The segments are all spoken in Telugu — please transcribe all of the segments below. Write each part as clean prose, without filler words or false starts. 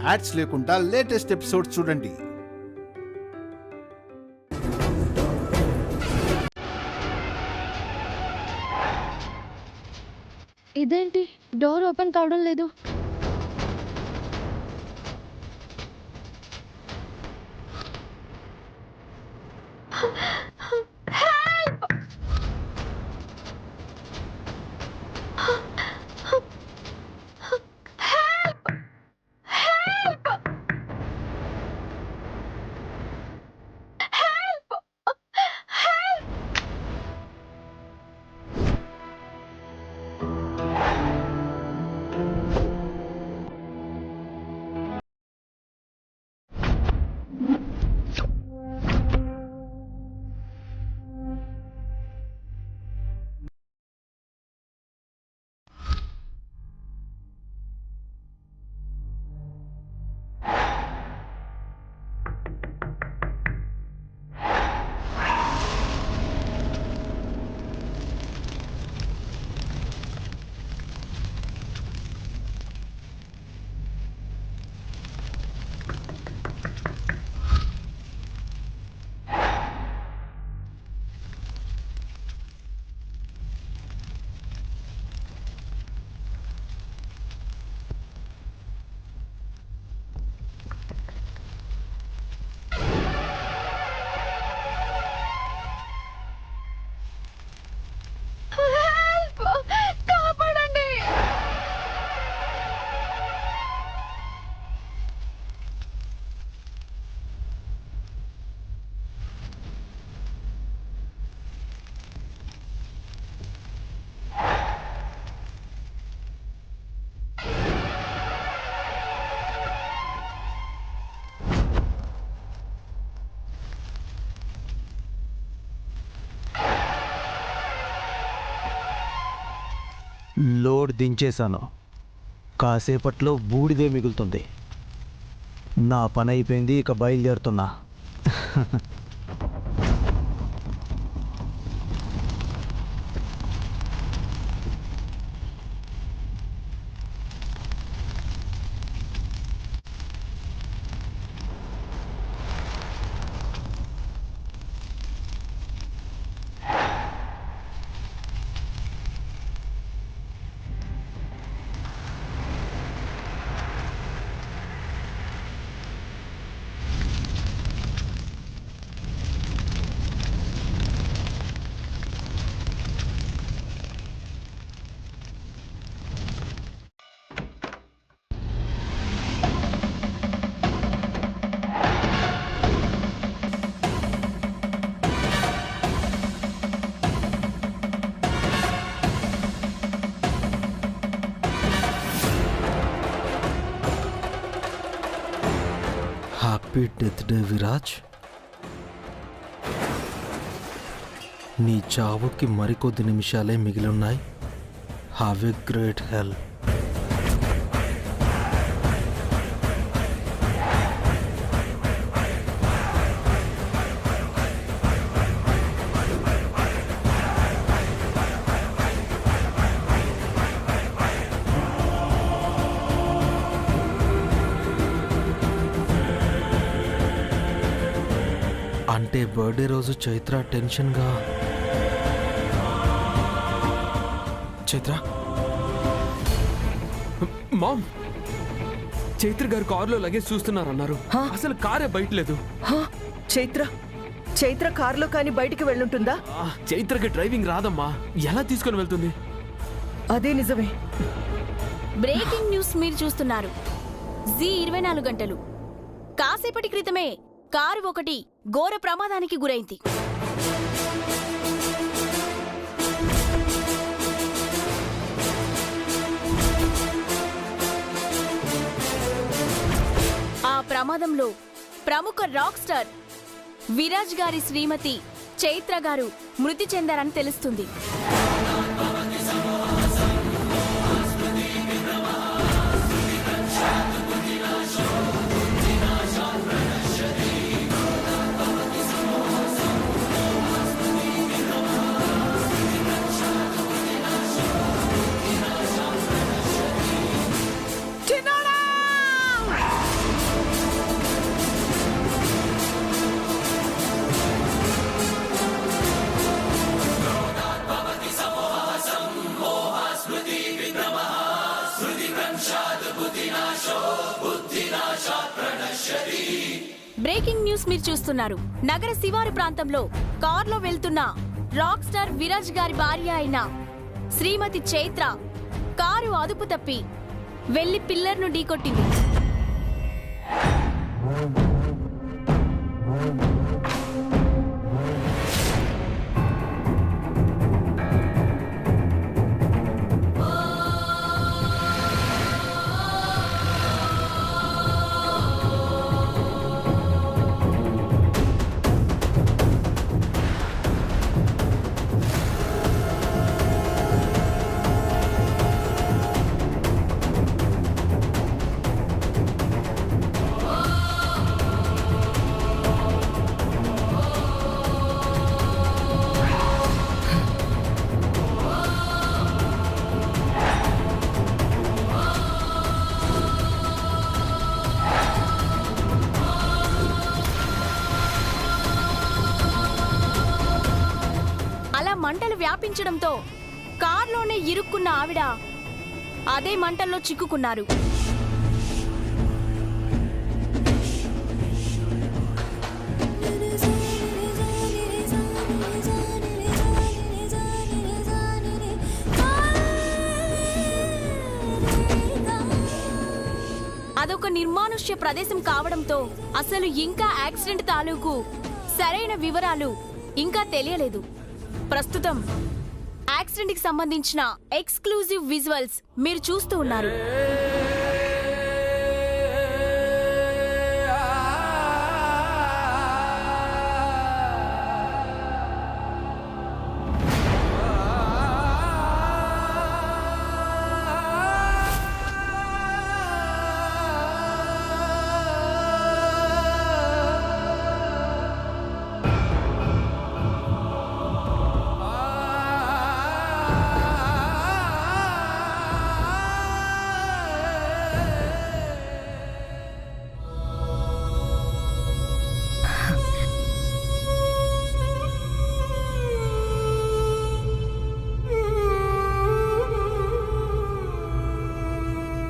యాడ్స్ లేకుండా లేటెస్ట్ ఎపిసోడ్స్ చూడండి. ఇదేంటి డోర్ ఓపెన్ కావడం లేదు? లోడ్ దించేశాను. కాసేపట్లో బూడిదే మిగులుతుంది. నా పని అయిపోయింది, ఇక బయలుదేరుతున్నా. Happy death day Viraj. నీ చావుకి మరికొద్ది నిమిషాలే మిగిలిన్నాయి. హ్యావ్ ఎ గ్రేట్ హెల్. అంటే బర్త్డే రోజు చైత్ర టెన్షన్గా. చైత్ర మామ్, చైత్ర గారు కారులో లగేజ్ చూస్తున్నారన్నారు. అసలు కారే బయట లేదు. చైత్ర కారులో కానీ బయటికి వెళ్ళుంటుందా? చైత్రకి డ్రైవింగ్ రాదమ్మా, ఎలా తీసుకొని వెళ్తుంది? అదే నిజమే. బ్రేకింగ్ న్యూస్ మీరు చూస్తున్నారు. జీ24 గంటలు. కాసేపటి క్రితమే కారు ఒకటి ఘోర ప్రమాదానికి గురైంది. ఆ ప్రమాదంలో ప్రముఖ రాక్ స్టార్ విరాజ్ గారి శ్రీమతి చైత్ర గారు మృతి చెందారని తెలుస్తుంది. బ్రేకింగ్ న్యూస్ మీరు చూస్తున్నారు. నగర శివారు ప్రాంతంలో కారులో వెళ్తున్న రాక్ స్టార్ విరాజ్ గారి భార్య అయిన శ్రీమతి చైత్ర కారు అదుపు తప్పి వెళ్లి పిల్లర్ను ఢీకొట్టింది. మంటలు వ్యాపించడంతో కార్లోనే ఇరుక్కున్న ఆవిడ అదే మంటల్లో చిక్కుకున్నారు. అదొక నిర్మానుష్య ప్రదేశం కావడంతో అసలు ఇంకా యాక్సిడెంట్ తాలూకు సరైన వివరాలు ఇంకా తెలియలేదు. ప్రస్తుతం యాక్సిడెంట్ కి సంబంధించిన ఎక్స్క్లూజివ్ విజువల్స్ మీరు చూస్తూ ఉన్నారు.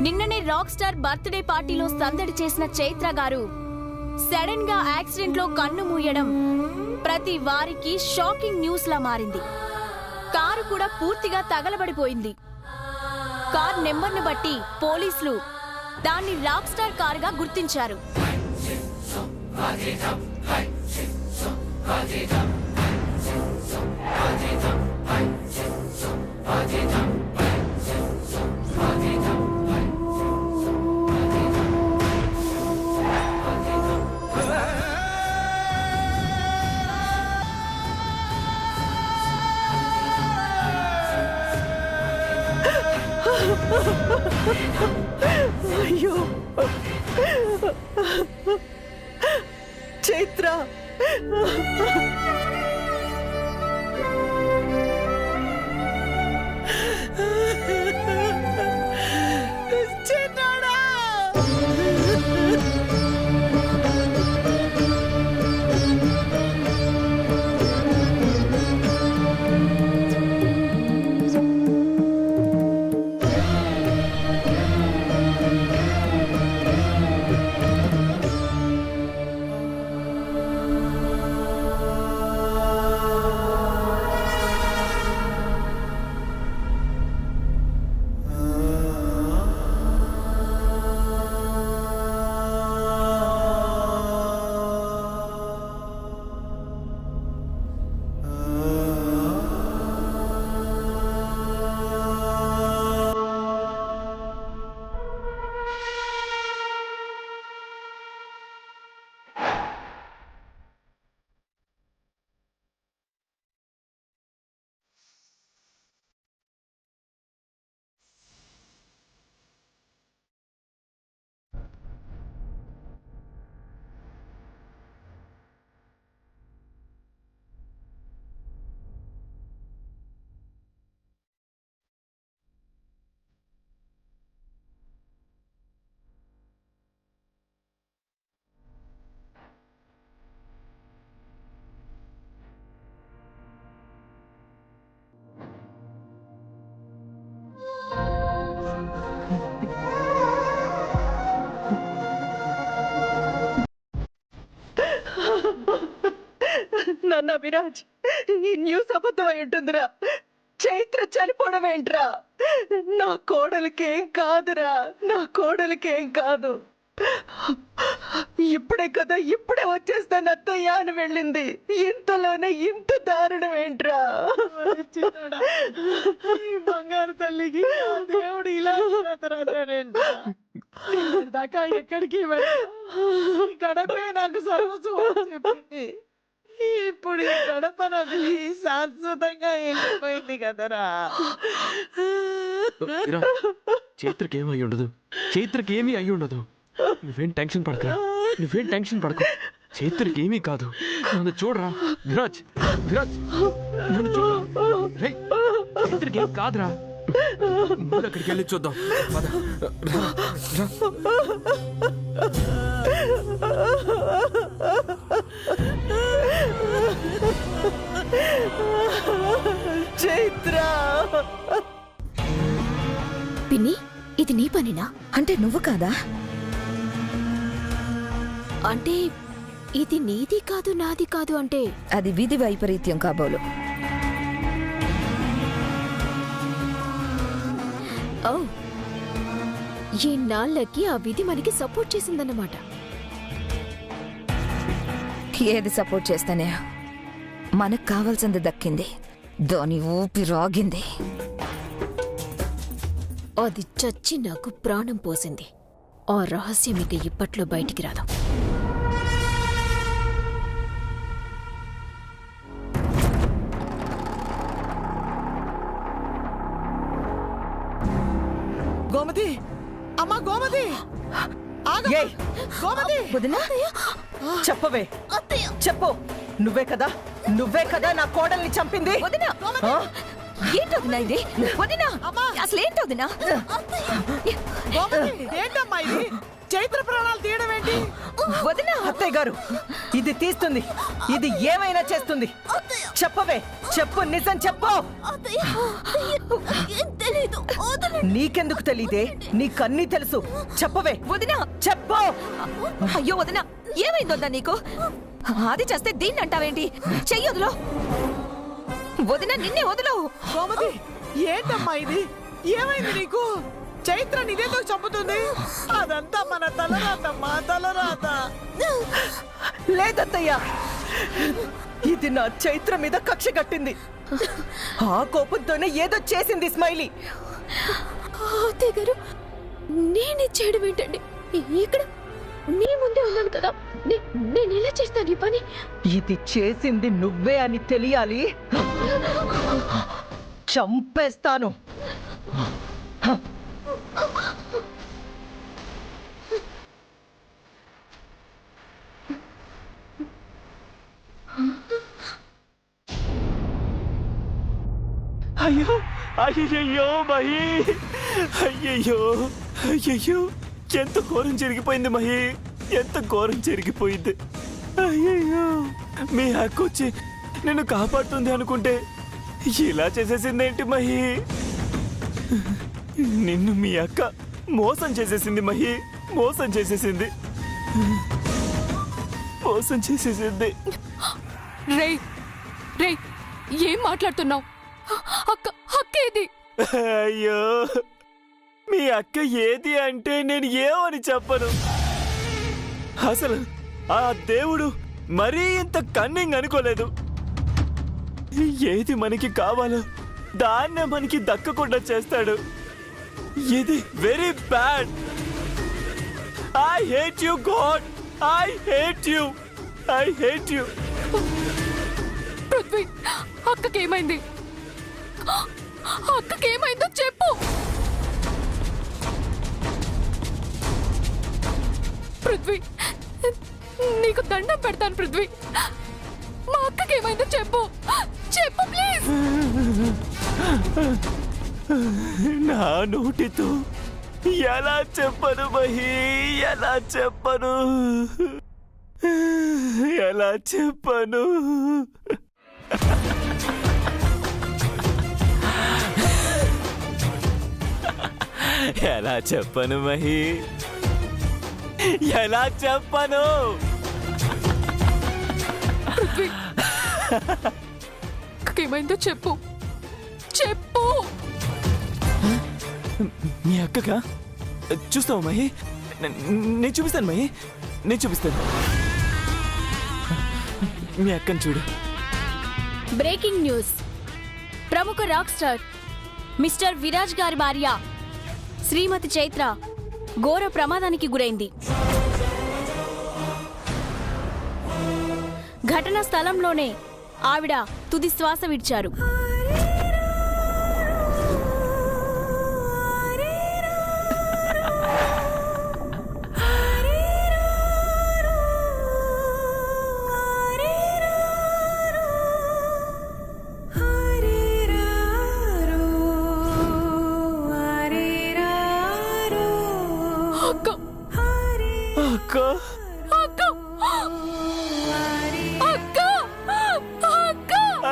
నిన్ననే రాక్ స్టార్ బర్త్డే పార్టీలో సందడి చేసిన చైత్ర గారు సడన్ గా యాక్సిడెంట్ లో కన్ను మూయడం ప్రతి వారికి షాకింగ్ న్యూస్ లా మారింది. కారు కూడా పూర్తిగా తగలబడిపోయింది. కార్ నెంబర్ను బట్టి పోలీసులు దాన్ని రాక్ స్టార్ కారుగా గుర్తించారు. అయ్యో చైత్ర, అభిరాజ్, ఈ న్యూస్ అబద్ధం అయి ఉంటుందిరా. చైత్ర చనిపోవడం ఏంట్రా? నా కోడలికేం కాదురా, నా కోడలికేం కాదు. ఇప్పుడే కదా, ఇప్పుడే వచ్చేస్తాను అత్తయ్య అని వెళ్ళింది. ఇంతలోనే ఇంత దారుణం ఏంట్రా? బంగారు తల్లికి దేవుడు ఇలా దాకా ఎక్కడికి గడపే నాకు సర్వస్వం చెప్పింది. ఇప్పుడు ఈ గడప నది శాశ్వతంగా వెళ్ళిపోయింది కదరా. చైత్రకి ఏమీ అయి ఉండదు, చైత్రకి ఏమీ అయి ఉండదు. నువ్వేం టెన్షన్ పడక, నువ్వేం టెన్షన్ పడకు. చైత్రకి ఏమీ కాదు. నన్ను చూడరా విరాజ్, విరాజ్ నన్ను చూడరా. రేయ్, చైత్రకి ఏం కాదురా. ముందు అక్కడికి వెళ్ళి చూద్దాం. పద. రా, రా. చైత్ర, పిన్ని, ఇది నీ పనినా? అంటే నువ్వు కాదా? అంటే ఇది నీది కాదు నాది కాదు అంటే అది విధి వైపరీత్యం కాబోలు. ఓ, ఈ నాళ్ళకి ఆ విధి మనకి సపోర్ట్ చేసిందన్నమాట. ఏది సపోర్ట్ చేస్తానే మనకు కావాల్సింది దక్కింది. దాని ఊపిరాగింది. అది చచ్చి నాకు ప్రాణం పోసింది. ఆ రహస్యం ఇక ఇప్పట్లో బయటికి రాదు. గోమతి, అమ్మా గోమతి, ఏయ్, వదినా? చెప్పవే, చెప్పు. నువ్వే కదా నా కోడల్ని చంపింది. వదినా, ఏంటోదినా ఇది? వదినా, అసలు ఏంటోదినా? ఏంటమ్మా ఇది? చైత్ర ప్రాణాలు తీయడం ఏంటి? వదినా, అత్తయ్య గారు ఇది తీస్తుంది, ఇది ఏమైనా చేస్తుంది. చెప్పవే, చెప్పు, నిజం చెప్పు. నీకెందుకు తెలీదే? నీకన్నీ తెలుసు. చెప్పవే వదినా, చెప్పు. అయ్యో వదినా, ఏమైందొద్దా నీకు? అది చేస్తే దీన్ని అంటావేంటి? చెయ్యొదులో. వదినా, నిన్నే వదులు. గోమతి, ఏంటమ్మా ఇది? ఏమైంది నీకు? చైత్ర నిదేతో చంపుతుంది. అదంతా మన తలరాతమ్మా, తలరాత. లేదత్తయ్య, ఇది నా చైత్ర మీద కక్ష కట్టింది. ఆ కోపంతోనే ఏదో చేసింది స్మైలీ. అత్తయ్య గారు, నేనే చేయడం ఏంటండి? ఇక్కడ మీ ముందే ఉన్నాను కదా, నేను ఎలా చేస్తాను ఈ పని? ఇది చేసింది నువ్వే అని తెలియాలి. చంపేస్తాను. అయ్యో, అయ్యయ్యో మహి, అయ్యయ్యో, అయ్యయ్యో, ఎంత ఘోరం జరిగిపోయింది మహి, ఎంత ఘోరం జరిగిపోయింది. అయ్యయ్యో, మీ అక్క వచ్చి నిన్ను కాపాడుతుంది అనుకుంటే ఇలా చేసేసిందేంటి మహి? నిన్ను మీ అక్క మోసం చేసేసింది మహి, మోసం చేసేసింది, మోసం చేసేసింది. రేయ్, రేయ్, ఏం మాట్లాడుతున్నావు? అక్క, అక్క ఏది? అయ్యో, మీ అక్క ఏది అంటే నేను ఏమని చెప్పను. అసలు ఆ దేవుడు మరీ ఇంత కన్నింగ్ అనుకోలేదు. ఏది మనకి కావాలో దాన్నే మనకి దక్కకుండా చేస్తాడు. ఇది very bad. I hate you God, I hate you, I hate you. Prithvi, అక్కకేమైంది? అక్కకేమైందో చెప్పు. పృథ్వీ, నీకు దండం పెడతాను పృథ్వీ. మా అక్కకేమైందో చెప్పు, చెప్పు ప్లీజ్. నా నోటితో ఎలా చెప్పను మహి, ఎలా చెప్పను, ఎలా చెప్పను? ఎలా చెప్పను మహి, ఎలా చెప్పను? ఏమైందో చెప్పు చెప్పు. మీ అక్కగా చూస్తావు మహి? నేను చూపిస్తాను మహి, నేను చూపిస్తాను. మీ అక్కని చూడు. Breaking news. ప్రముఖ రాక్ స్టార్ మిస్టర్ విరాజ్ గారి భార్య శ్రీమతి చైత్ర ఘోర ప్రమాదానికి గురైంది. ఘటనా స్థలంలోనే ఆవిడ తుది శ్వాస విడిచారు.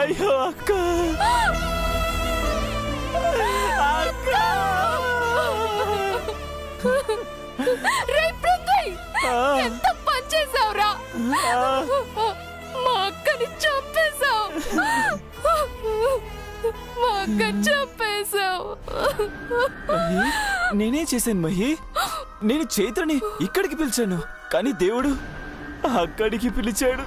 అయ్యో అక్క, ఎంత పని చేసావురా! మా అక్కని చంపేశావు, మా అక్కని చంపేశావు. నేనే చేశాను మహి. నేను చైత్రని ఇక్కడికి పిలిచాను, కానీ దేవుడు అక్కడికి పిలిచాడు.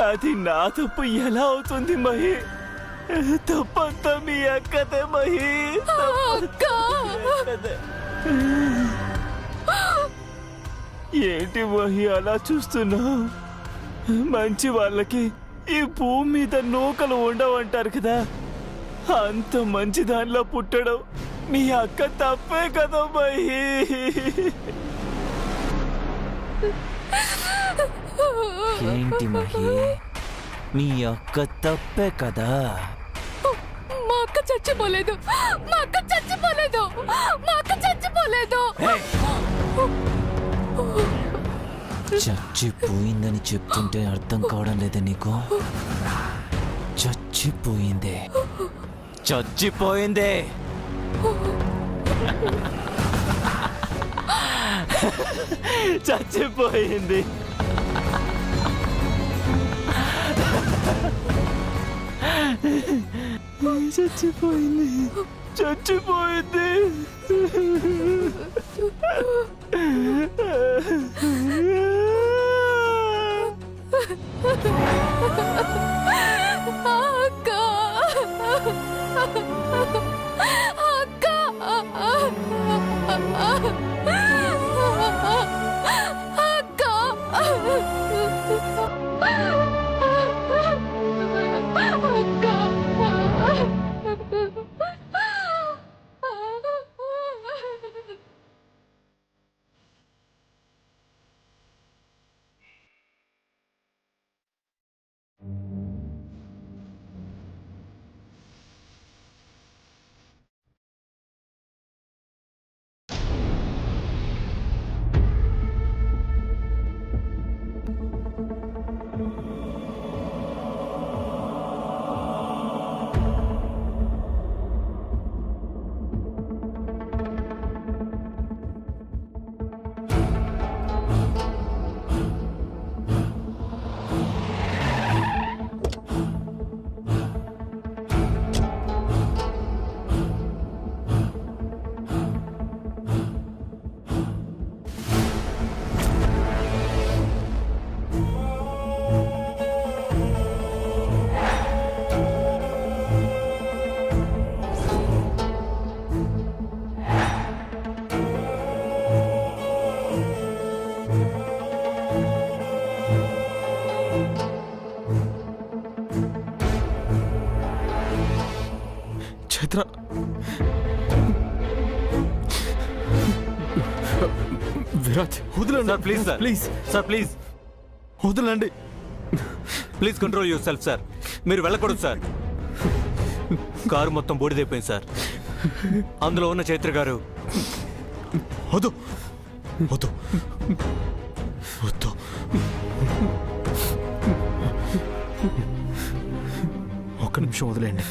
అది నా తప్పు ఎలా అవుతుంది మహి? తప్పంతా మీ అక్కదే మహి. ఏంటి మహి అలా చూస్తున్నా? మంచి వాళ్ళకి ఈ భూమి మీద నూకలు ఉండవంటారు కదా, అంత మంచి దానిలో పుట్టడం మీ అక్క తప్పే కదా మహి. ఏంటి మహి, మీ అక్క తప్పే కదా? మా అక్క చచ్చిపోలేదు, మా అక్క చచ్చిపోలేదు, మా అక్క చచ్చిపోలేదు. చచ్చిపోయిందని చెప్తుంటే అర్థం కావడం లేదా నీకు? చచ్చిపోయిందే, చచ్చిపోయిందే. చచ్చిపోయింది. చచ్చిపోయింది, చచ్చిపోయింది. అక్క, అక్క, చైత్ర, విరాజ్ వదలండి sir, please sir, please sir, please వదలండి. Please control yourself sir. మీరు వెళ్ళకూడదు సార్. కారు మొత్తం బూడిదైపోయింది సార్. అందులో ఉన్న చైత్ర గారు. వద్దు వద్దు వద్దు. ఒక్క నిమిషం వదిలేండి.